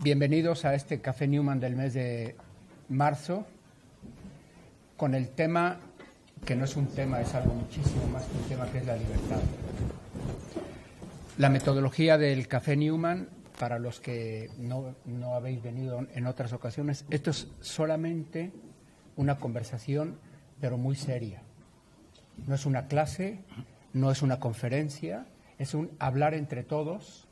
Bienvenidos a este Café Newman del mes de marzo, con el tema, que no es un tema, es algo muchísimo más que un tema, que es la libertad. La metodología del Café Newman, para los que no habéis venido en otras ocasiones, esto es solamente una conversación, pero muy seria. No es una clase, no es una conferencia, es un hablar entre todos,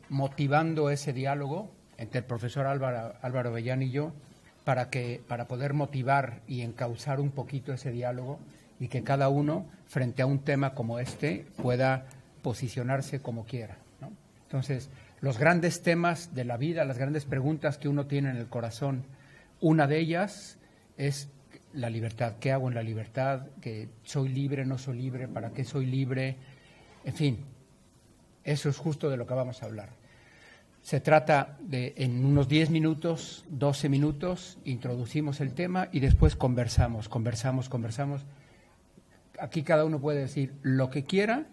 motivando ese diálogo entre el profesor Álvaro Avellán y yo, para poder motivar y encauzar un poquito ese diálogo y que cada uno, frente a un tema como este, pueda posicionarse como quiera, ¿no? Entonces, los grandes temas de la vida, las grandes preguntas que uno tiene en el corazón, una de ellas es la libertad. ¿Qué hago en la libertad? ¿Que soy libre, no soy libre? ¿Para qué soy libre? En fin, eso es justo de lo que vamos a hablar. Se trata de, en unos 10 minutos, 12 minutos, introducimos el tema y después conversamos. Aquí cada uno puede decir lo que quiera,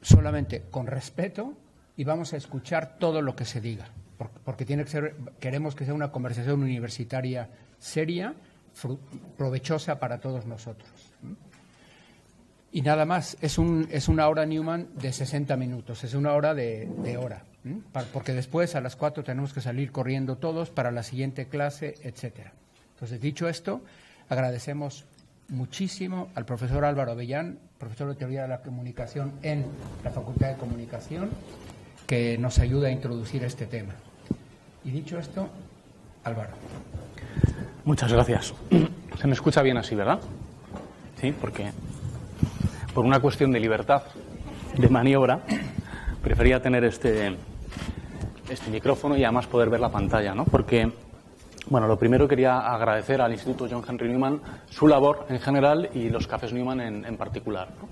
solamente con respeto, y vamos a escuchar todo lo que se diga, porque queremos que sea una conversación universitaria seria, provechosa para todos nosotros. Y nada más, es una hora Newman de 60 minutos, es una hora de hora, porque después a las 4 tenemos que salir corriendo todos para la siguiente clase, etcétera. Entonces, dicho esto, agradecemos muchísimo al profesor Álvaro Avellán, profesor de Teoría de la Comunicación en la Facultad de Comunicación, que nos ayuda a introducir este tema. Y dicho esto, Álvaro. Muchas gracias. Se me escucha bien así, ¿verdad? Sí, porque por una cuestión de libertad de maniobra prefería tener este micrófono y además poder ver la pantalla, ¿no? Porque, bueno, lo primero quería agradecer al Instituto John Henry Newman su labor en general y los cafés Newman en particular, ¿no?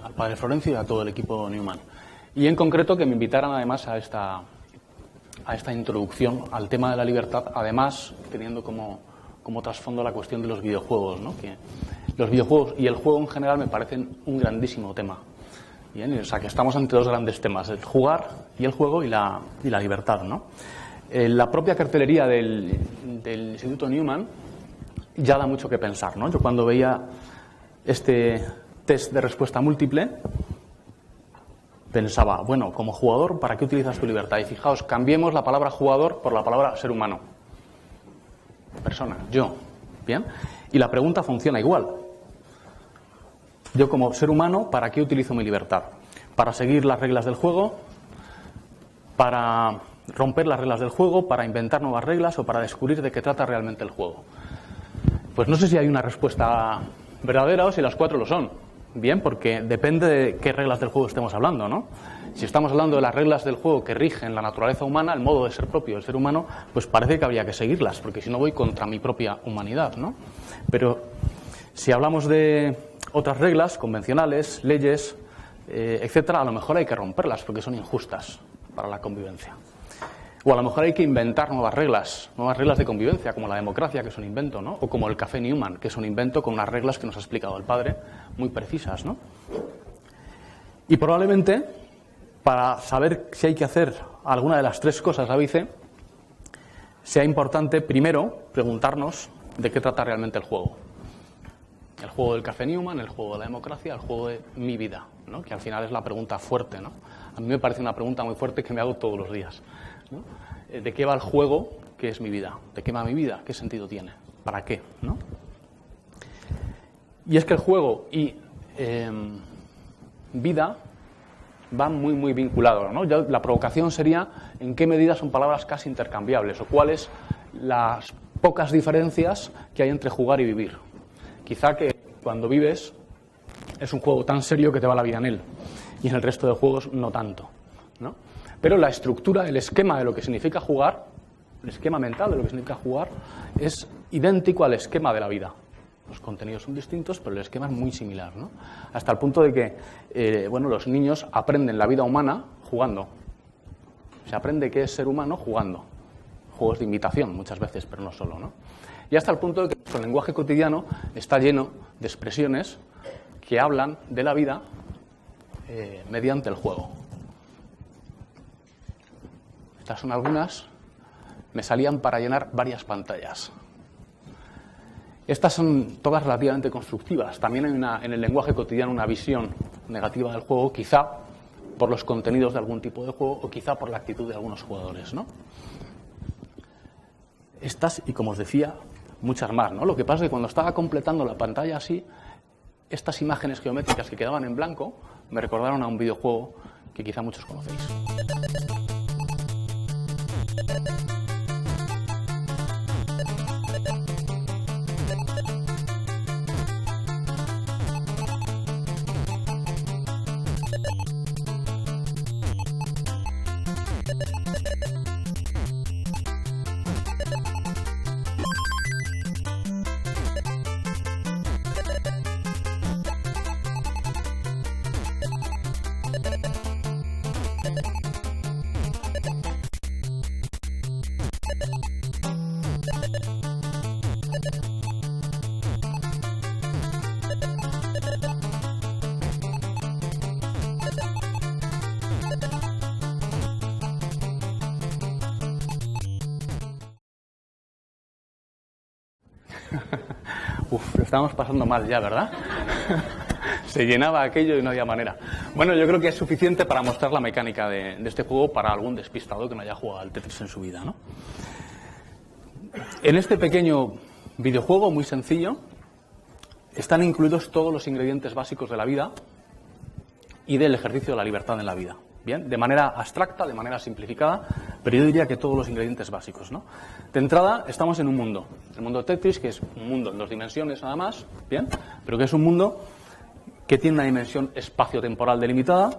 Al padre Florencio y a todo el equipo Newman. Y en concreto que me invitaran además a esta introducción al tema de la libertad, además teniendo como trasfondo la cuestión de los videojuegos, ¿no? Que los videojuegos y el juego en general me parecen un grandísimo tema. Bien, o sea que estamos ante dos grandes temas, el jugar y el juego y la libertad, ¿no? La propia cartelería del Instituto Newman ya da mucho que pensar, ¿no? Yo cuando veía este test de respuesta múltiple pensaba, bueno, como jugador, ¿para qué utilizas tu libertad? Y fijaos, cambiemos la palabra jugador por la palabra ser humano. Persona, yo. ¿Bien? Y la pregunta funciona igual. Yo como ser humano, ¿para qué utilizo mi libertad? ¿Para seguir las reglas del juego? ¿Para romper las reglas del juego? ¿Para inventar nuevas reglas? ¿O para descubrir de qué trata realmente el juego? Pues no sé si hay una respuesta verdadera o si las cuatro lo son. Bien, porque depende de qué reglas del juego estemos hablando, ¿no? Si estamos hablando de las reglas del juego que rigen la naturaleza humana, el modo de ser propio del ser humano, pues parece que habría que seguirlas, porque si no voy contra mi propia humanidad, ¿no? Pero si hablamos de otras reglas convencionales, leyes, etcétera, a lo mejor hay que romperlas porque son injustas para la convivencia. O a lo mejor hay que inventar nuevas reglas de convivencia, como la democracia, que es un invento, ¿no? O como el Café Newman, que es un invento con unas reglas que nos ha explicado el padre, muy precisas, ¿no? Y probablemente, para saber si hay que hacer alguna de las tres cosas a vice, sea importante primero preguntarnos de qué trata realmente el juego. El juego del Café Newman, el juego de la democracia, el juego de mi vida, ¿no? Que al final es la pregunta fuerte, ¿no? A mí me parece una pregunta muy fuerte que me hago todos los días, ¿no? ¿De qué va el juego? ¿Qué es mi vida? ¿De qué va mi vida? ¿Qué sentido tiene? ¿Para qué? ¿No? Y es que el juego y vida van muy, muy vinculados, ¿no? Ya la provocación sería en qué medida son palabras casi intercambiables o cuáles las pocas diferencias que hay entre jugar y vivir. Quizá que cuando vives es un juego tan serio que te va la vida en él y en el resto de juegos no tanto, ¿no? Pero la estructura, el esquema de lo que significa jugar, el esquema mental de lo que significa jugar, es idéntico al esquema de la vida. Los contenidos son distintos, pero el esquema es muy similar, ¿no? Hasta el punto de que los niños aprenden la vida humana jugando. Se aprende qué es ser humano jugando. Juegos de imitación muchas veces, pero no solo, ¿no? Y hasta el punto de que nuestro lenguaje cotidiano está lleno de expresiones que hablan de la vida mediante el juego. Estas son algunas. Me salían para llenar varias pantallas. Estas son todas relativamente constructivas. También hay en el lenguaje cotidiano una visión negativa del juego, quizá por los contenidos de algún tipo de juego o quizá por la actitud de algunos jugadores, ¿no? Estas, y como os decía, muchas más, ¿no? Lo que pasa es que cuando estaba completando la pantalla así, estas imágenes geométricas que quedaban en blanco me recordaron a un videojuego que quizá muchos conocéis. Uf, lo estábamos pasando mal ya, ¿verdad? Se llenaba aquello y no había manera. Bueno, yo creo que es suficiente para mostrar la mecánica de este juego para algún despistado que no haya jugado al Tetris en su vida, ¿no? En este pequeño videojuego muy sencillo están incluidos todos los ingredientes básicos de la vida y del ejercicio de la libertad en la vida. Bien, de manera abstracta, de manera simplificada, pero yo diría que todos los ingredientes básicos, ¿no? De entrada, estamos en un mundo, el mundo Tetris, que es un mundo en 2 dimensiones nada más, bien, pero que es un mundo que tiene una dimensión espacio-temporal delimitada,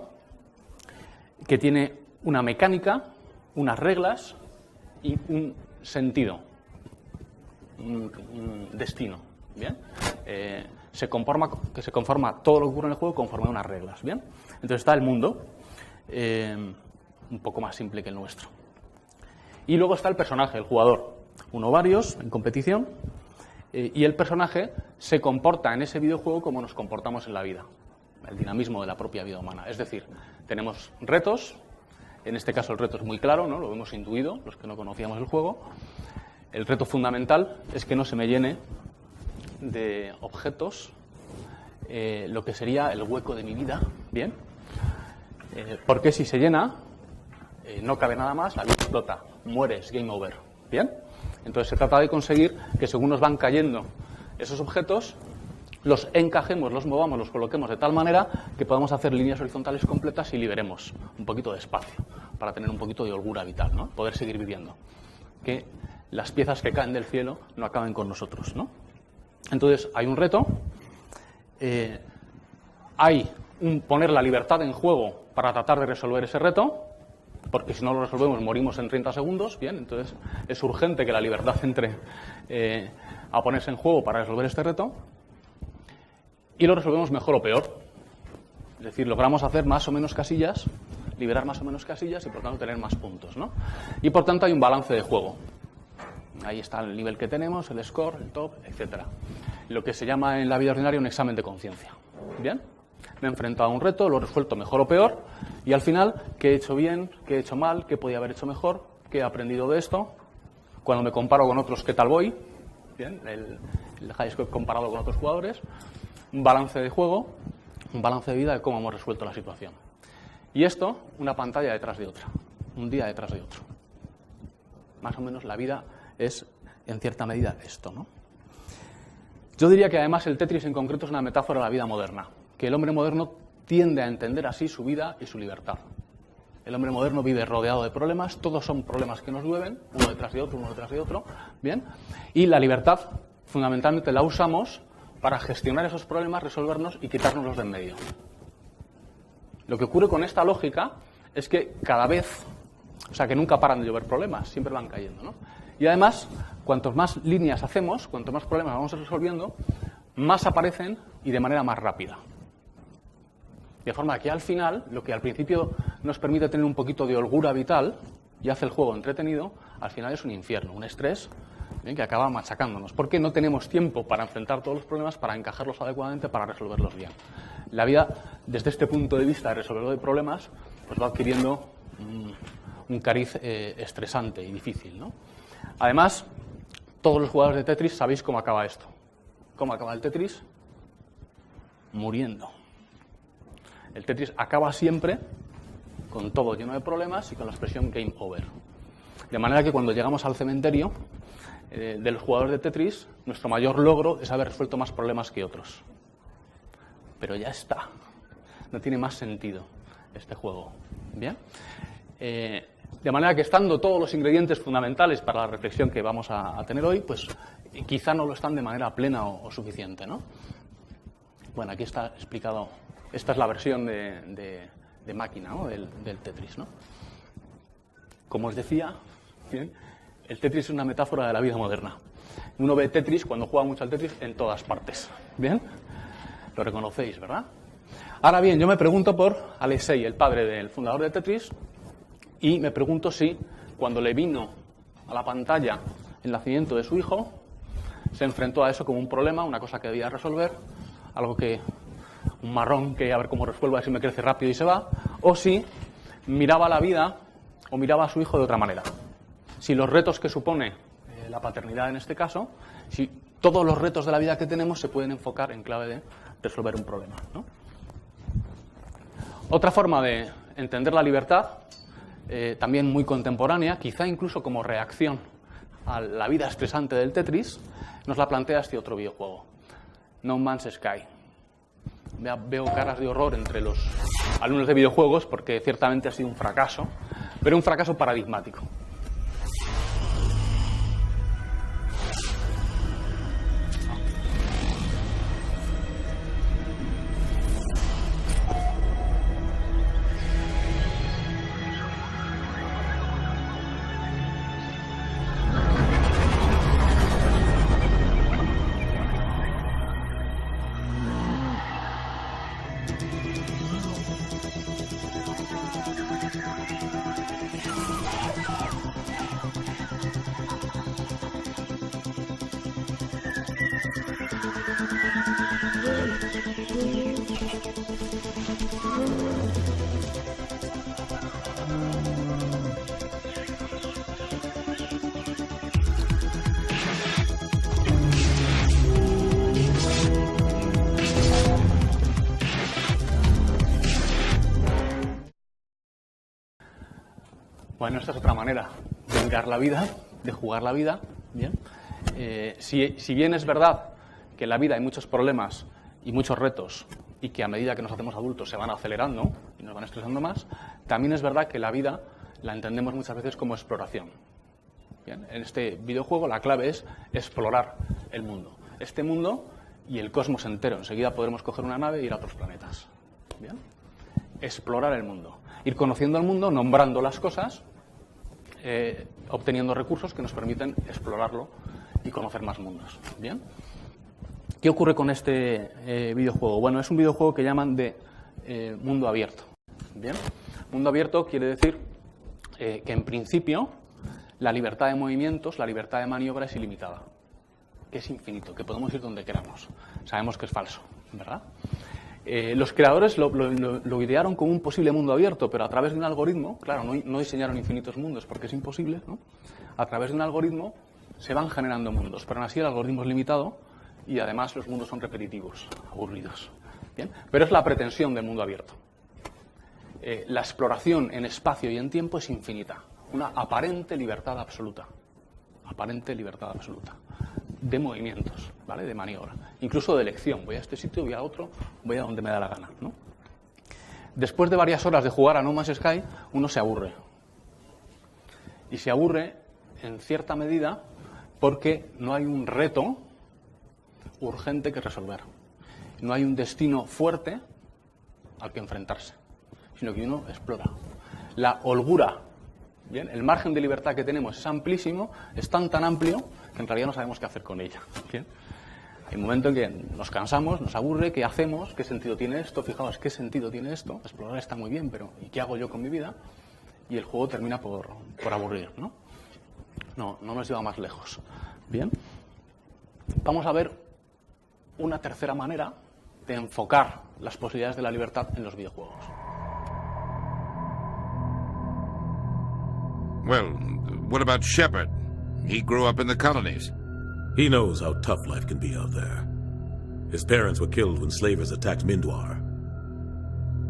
que tiene una mecánica, unas reglas y un sentido, un destino, bien. Se conforma todo lo que ocurre en el juego conforme a unas reglas, bien. Entonces está el mundo. Un poco más simple que el nuestro. Y luego está el personaje, el jugador. Uno o varios en competición. Y el personaje se comporta en ese videojuego como nos comportamos en la vida. El dinamismo de la propia vida humana. Es decir, tenemos retos. En este caso el reto es muy claro, ¿no? Lo hemos intuido, los que no conocíamos el juego. El reto fundamental es que no se me llene de objetos lo que sería el hueco de mi vida. Bien. Porque si se llena, no cabe nada más, la vida explota, mueres, game over. ¿Bien? Entonces se trata de conseguir que según nos van cayendo esos objetos, los encajemos, los movamos, los coloquemos de tal manera que podamos hacer líneas horizontales completas y liberemos un poquito de espacio para tener un poquito de holgura vital, ¿no? Poder seguir viviendo. Que las piezas que caen del cielo no acaben con nosotros, ¿no? Entonces hay un reto, hay poner la libertad en juego para tratar de resolver ese reto, porque si no lo resolvemos morimos en 30 segundos, bien, entonces es urgente que la libertad entre a ponerse en juego para resolver este reto, y lo resolvemos mejor o peor, es decir, logramos hacer más o menos casillas, liberar más o menos casillas y por tanto tener más puntos, ¿no? Y por tanto hay un balance de juego, ahí está el nivel que tenemos, el score, el top, etcétera. Lo que se llama en la vida ordinaria un examen de conciencia, bien. Me he enfrentado a un reto, lo he resuelto mejor o peor, y al final, ¿qué he hecho bien? ¿Qué he hecho mal? ¿Qué podía haber hecho mejor? ¿Qué he aprendido de esto? Cuando me comparo con otros, ¿qué tal voy? Bien, el high score comparado con otros jugadores. Un balance de juego, un balance de vida de cómo hemos resuelto la situación. Y esto, una pantalla detrás de otra, un día detrás de otro. Más o menos la vida es, en cierta medida, esto, ¿no? Yo diría que además el Tetris en concreto es una metáfora de la vida moderna, que el hombre moderno tiende a entender así su vida y su libertad. El hombre moderno vive rodeado de problemas, todos son problemas que nos llueven, uno detrás de otro, ¿bien? Y la libertad, fundamentalmente, la usamos para gestionar esos problemas, resolvernos y quitárnoslos de en medio. Lo que ocurre con esta lógica es que cada vez, o sea, que nunca paran de llover problemas, siempre van cayendo, ¿no? Y además, cuantos más líneas hacemos, cuantos más problemas vamos resolviendo, más aparecen y de manera más rápida. De forma que al final, lo que al principio nos permite tener un poquito de holgura vital y hace el juego entretenido, al final es un infierno, un estrés, ¿bien?, que acaba machacándonos, porque no tenemos tiempo para enfrentar todos los problemas, para encajarlos adecuadamente, para resolverlos bien. La vida, desde este punto de vista de resolver problemas, pues va adquiriendo un cariz estresante y difícil, ¿no? Además, todos los jugadores de Tetris sabéis cómo acaba esto. ¿Cómo acaba el Tetris? Muriendo. El Tetris acaba siempre con todo lleno de problemas y con la expresión game over. De manera que cuando llegamos al cementerio de los jugadores de Tetris, nuestro mayor logro es haber resuelto más problemas que otros. Pero ya está. No tiene más sentido este juego. ¿Bien? De manera que estando todos los ingredientes fundamentales para la reflexión que vamos a tener hoy, pues quizá no lo están de manera plena o suficiente, ¿no? Bueno, aquí está explicado. Esta es la versión de máquina, ¿no? del Tetris, ¿no? Como os decía, ¿bien? El Tetris es una metáfora de la vida moderna. Uno ve Tetris, cuando juega mucho al Tetris, en todas partes. ¿Bien? Lo reconocéis, ¿verdad? Ahora bien, yo me pregunto por Alexei, el padre del fundador de Tetris, y me pregunto si cuando le vino a la pantalla el nacimiento de su hijo, se enfrentó a eso como un problema, una cosa que debía resolver, algo que, un marrón que a ver cómo resuelvo, a ver si me crece rápido y se va, o si miraba la vida o miraba a su hijo de otra manera. Si los retos que supone la paternidad en este caso, si todos los retos de la vida que tenemos se pueden enfocar en clave de resolver un problema, ¿no? Otra forma de entender la libertad, también muy contemporánea, quizá incluso como reacción a la vida estresante del Tetris, nos la plantea este otro videojuego, No Man's Sky. Veo caras de horror entre los alumnos de videojuegos porque ciertamente ha sido un fracaso, pero un fracaso paradigmático. Bueno, esta es otra manera de mirar la vida, de jugar la vida. Bien. Si bien es verdad que en la vida hay muchos problemas y muchos retos y que a medida que nos hacemos adultos se van acelerando y nos van estresando más, también es verdad que la vida la entendemos muchas veces como exploración. Bien. En este videojuego la clave es explorar el mundo. Este mundo y el cosmos entero. Enseguida podremos coger una nave e ir a otros planetas. Bien. Explorar el mundo. Ir conociendo el mundo, nombrando las cosas, obteniendo recursos que nos permiten explorarlo y conocer más mundos. ¿Bien? ¿Qué ocurre con este videojuego? Bueno, es un videojuego que llaman de mundo abierto. ¿Bien? Mundo abierto quiere decir que en principio la libertad de movimientos, la libertad de maniobra es ilimitada, que es infinito, que podemos ir donde queramos. Sabemos que es falso, ¿verdad? Los creadores lo idearon como un posible mundo abierto, pero a través de un algoritmo, claro, no diseñaron infinitos mundos porque es imposible, ¿no? A través de un algoritmo se van generando mundos, pero aún así el algoritmo es limitado y además los mundos son repetitivos, aburridos. ¿Bien? Pero es la pretensión del mundo abierto. La exploración en espacio y en tiempo es infinita, una aparente libertad absoluta. Aparente libertad absoluta. De movimientos, ¿vale? De maniobra, incluso de elección. Voy a este sitio, voy a otro, voy a donde me da la gana, ¿no? Después de varias horas de jugar a No Man's Sky, uno se aburre. Y se aburre en cierta medida porque no hay un reto urgente que resolver. No hay un destino fuerte al que enfrentarse, sino que uno explora. La holgura, ¿bien? El margen de libertad que tenemos es amplísimo, es tan amplio que en realidad no sabemos qué hacer con ella. ¿Bien? Hay un momento en que nos cansamos, nos aburre, ¿qué hacemos? ¿Qué sentido tiene esto? Fijaos, ¿qué sentido tiene esto? Explorar está muy bien, pero ¿y qué hago yo con mi vida? Y el juego termina por aburrir, ¿no? No nos lleva más lejos. Bien. Vamos a ver una tercera manera de enfocar las posibilidades de la libertad en los videojuegos. Well, what about Shepard? He grew up in the colonies. He knows how tough life can be out there. His parents were killed when slavers attacked Mindwar.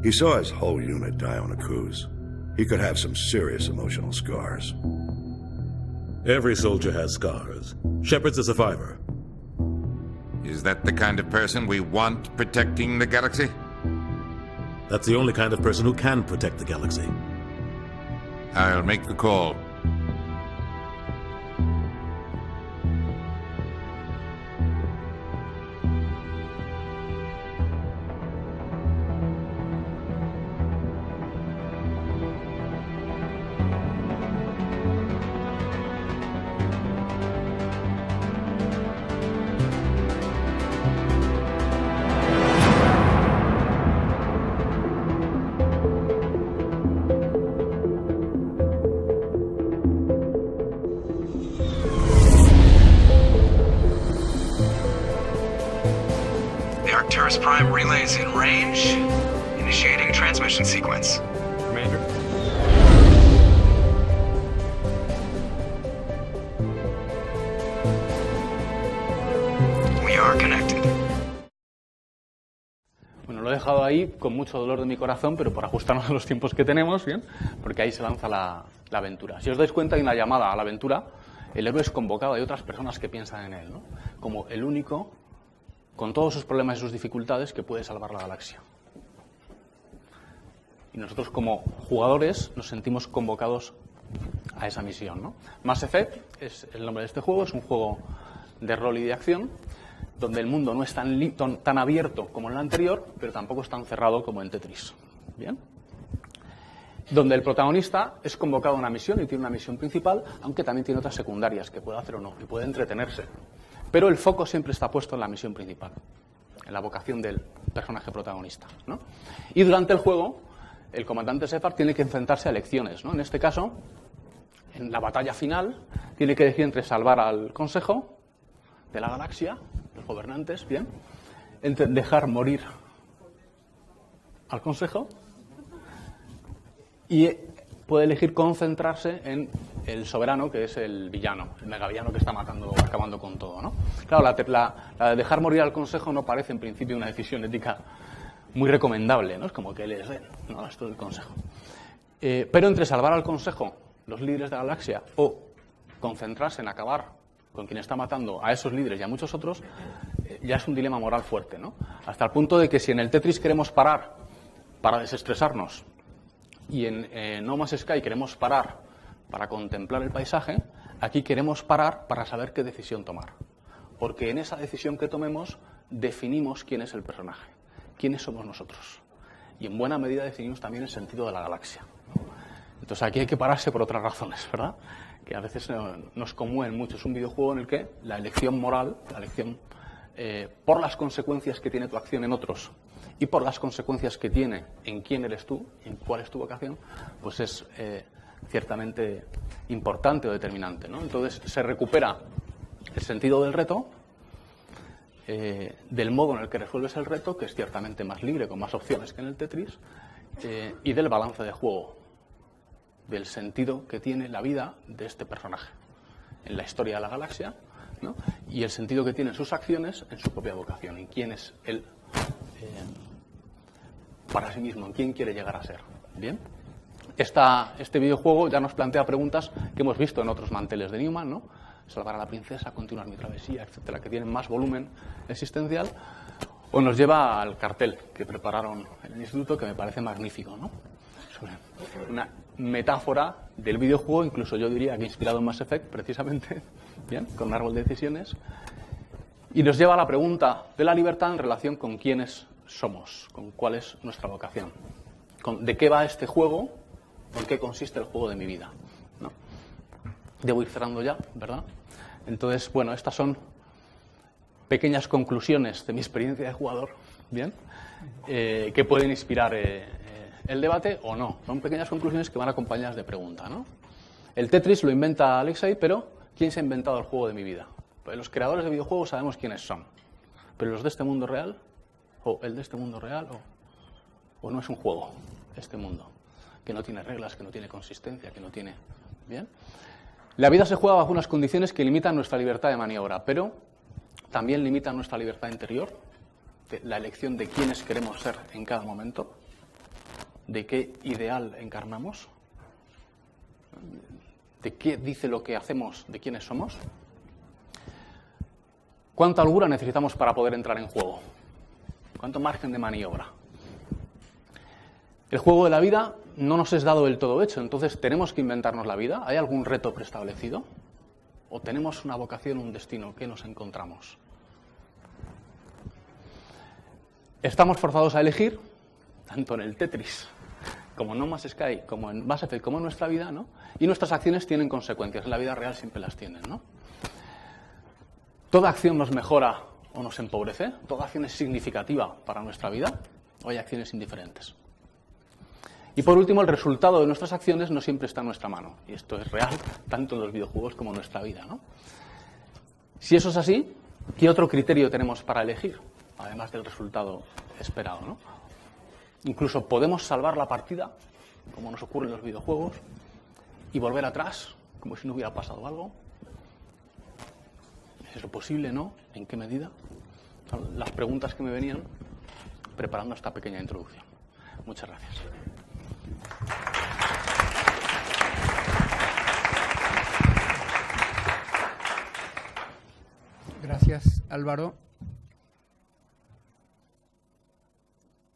He saw his whole unit die on a cruise. He could have some serious emotional scars. Every soldier has scars. Shepard's a survivor. Is that the kind of person we want protecting the galaxy? That's the only kind of person who can protect the galaxy. I'll make the call. Arcturus Prime relays in range. Initiating transmission sequence. Commander. We are connected. Bueno, lo he dejado ahí con mucho dolor de mi corazón, pero por ajustarnos a los tiempos que tenemos, ¿bien? Porque ahí se lanza la aventura. Si os dais cuenta, hay una llamada a la aventura. El héroe es convocado, hay otras personas que piensan en él, ¿no? Como el único, con todos sus problemas y sus dificultades, que puede salvar la galaxia. Y nosotros como jugadores nos sentimos convocados a esa misión, ¿no? Mass Effect es el nombre de este juego, es un juego de rol y de acción, donde el mundo no es tan abierto como en el anterior, pero tampoco es tan cerrado como en Tetris. ¿Bien? Donde el protagonista es convocado a una misión y tiene una misión principal, aunque también tiene otras secundarias que puede hacer o no, y puede entretenerse. Pero el foco siempre está puesto en la misión principal, en la vocación del personaje protagonista, ¿no? Y durante el juego, el comandante Shepard tiene que enfrentarse a elecciones, ¿no? En este caso, en la batalla final, tiene que elegir entre salvar al Consejo de la Galaxia, los gobernantes, ¿bien? Entre dejar morir al Consejo y puede elegir concentrarse en el soberano, que es el villano, el megavillano que está acabando con todo, ¿no? Claro, la de dejar morir al Consejo no parece en principio una decisión ética muy recomendable, ¿no? Es como que él es él, no, esto es el Consejo. Pero entre salvar al Consejo, los líderes de la galaxia, o concentrarse en acabar con quien está matando a esos líderes y a muchos otros, ya es un dilema moral fuerte, ¿no? Hasta el punto de que si en el Tetris queremos parar para desestresarnos y en No Man's Sky queremos parar para contemplar el paisaje, aquí queremos parar para saber qué decisión tomar. Porque en esa decisión que tomemos definimos quién es el personaje, quiénes somos nosotros. Y en buena medida definimos también el sentido de la galaxia. Entonces aquí hay que pararse por otras razones, ¿verdad? Que a veces nos conmueven mucho. Es un videojuego en el que la elección moral, la elección por las consecuencias que tiene tu acción en otros y por las consecuencias que tiene en quién eres tú, en cuál es tu vocación, pues es ciertamente importante o determinante, ¿no? Entonces se recupera el sentido del reto, del modo en el que resuelves el reto, que es ciertamente más libre, con más opciones que en el Tetris, y del balance de juego, del sentido que tiene la vida de este personaje en la historia de la galaxia, ¿no? Y el sentido que tienen sus acciones en su propia vocación, en quién es él para sí mismo, en quién quiere llegar a ser. ¿Bien? Este videojuego ya nos plantea preguntas que hemos visto en otros manteles de Newman, ¿no? Salvar a la princesa, continuar mi travesía, etcétera, que tienen más volumen existencial, o nos lleva al cartel que prepararon en el instituto, que me parece magnífico, ¿no? Sobre una metáfora del videojuego, incluso yo diría que inspirado en Mass Effect, precisamente, ¿bien? Con un árbol de decisiones, y nos lleva a la pregunta de la libertad en relación con quiénes somos, con cuál es nuestra vocación, de qué va este juego, en qué consiste el juego de mi vida, ¿no? Debo ir cerrando ya, ¿verdad? Entonces, bueno, estas son pequeñas conclusiones de mi experiencia de jugador, ¿bien? Que pueden inspirar el debate o no. Son pequeñas conclusiones que van acompañadas de pregunta, ¿no? El Tetris lo inventa Alexei, pero ¿quién se ha inventado el juego de mi vida? Pues los creadores de videojuegos sabemos quiénes son, pero los de este mundo real, o el de este mundo real, o no es un juego, este mundo, que no tiene reglas, que no tiene consistencia, que no tiene Bien. La vida se juega bajo unas condiciones que limitan nuestra libertad de maniobra, pero también limitan nuestra libertad interior, de la elección de quiénes queremos ser en cada momento, de qué ideal encarnamos, de qué dice lo que hacemos, de quiénes somos. ¿Cuánta holgura necesitamos para poder entrar en juego? ¿Cuánto margen de maniobra? El juego de la vida no nos es dado del todo hecho, entonces tenemos que inventarnos la vida. ¿Hay algún reto preestablecido? ¿O tenemos una vocación, un destino que nos encontramos? Estamos forzados a elegir, tanto en el Tetris como en No Man's Sky, como en Mass Effect, como en nuestra vida, ¿no? Y nuestras acciones tienen consecuencias, en la vida real siempre las tienen, ¿no? ¿Toda acción nos mejora o nos empobrece? ¿Toda acción es significativa para nuestra vida? ¿O hay acciones indiferentes? Y por último, el resultado de nuestras acciones no siempre está en nuestra mano. Y esto es real, tanto en los videojuegos como en nuestra vida, ¿no? Si eso es así, ¿qué otro criterio tenemos para elegir? Además del resultado esperado, ¿no? Incluso podemos salvar la partida, como nos ocurre en los videojuegos, y volver atrás, como si no hubiera pasado algo. ¿Es lo posible, no? ¿En qué medida? Son las preguntas que me venían preparando esta pequeña introducción. Muchas gracias. Gracias, Álvaro.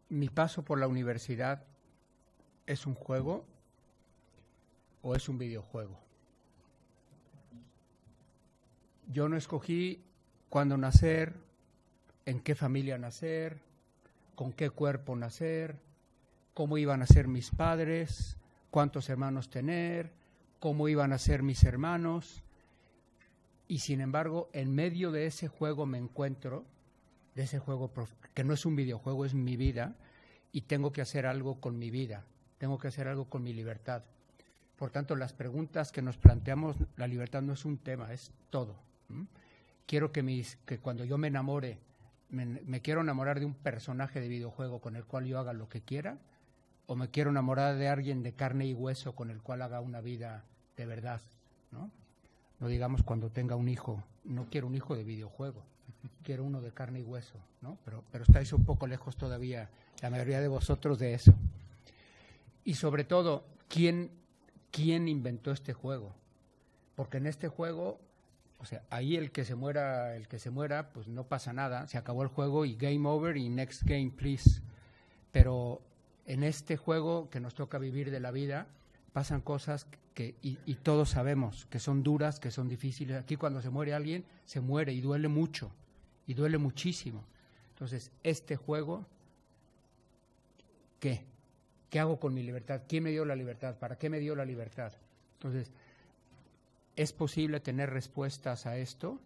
¿Mi paso por la universidad es un juego o es un videojuego? Yo no escogí cuándo nacer, en qué familia nacer, con qué cuerpo nacer, cómo iban a ser mis padres, cuántos hermanos tener, cómo iban a ser mis hermanos. Y sin embargo, en medio de ese juego me encuentro, de ese juego que no es un videojuego, es mi vida, y tengo que hacer algo con mi vida, tengo que hacer algo con mi libertad. Por tanto, las preguntas que nos planteamos, la libertad no es un tema, es todo. Quiero que cuando yo me enamore, me quiero enamorar de un personaje de videojuego con el cual yo haga lo que quiera, o me quiero enamorar de alguien de carne y hueso con el cual haga una vida de verdad, ¿no? No digamos cuando tenga un hijo, no quiero un hijo de videojuego, quiero uno de carne y hueso, ¿no? Pero estáis un poco lejos todavía, la mayoría de vosotros, de eso. Y sobre todo, ¿quién inventó este juego? Porque en este juego, o sea, ahí el que se muera, pues no pasa nada, se acabó el juego y game over y next game, please. Pero en este juego que nos toca vivir de la vida, pasan cosas y todos sabemos que son duras, que son difíciles. Aquí cuando se muere alguien, se muere y duele mucho, y duele muchísimo. Entonces, este juego, ¿qué? ¿Qué hago con mi libertad? ¿Quién me dio la libertad? ¿Para qué me dio la libertad? Entonces, ¿es posible tener respuestas a esto?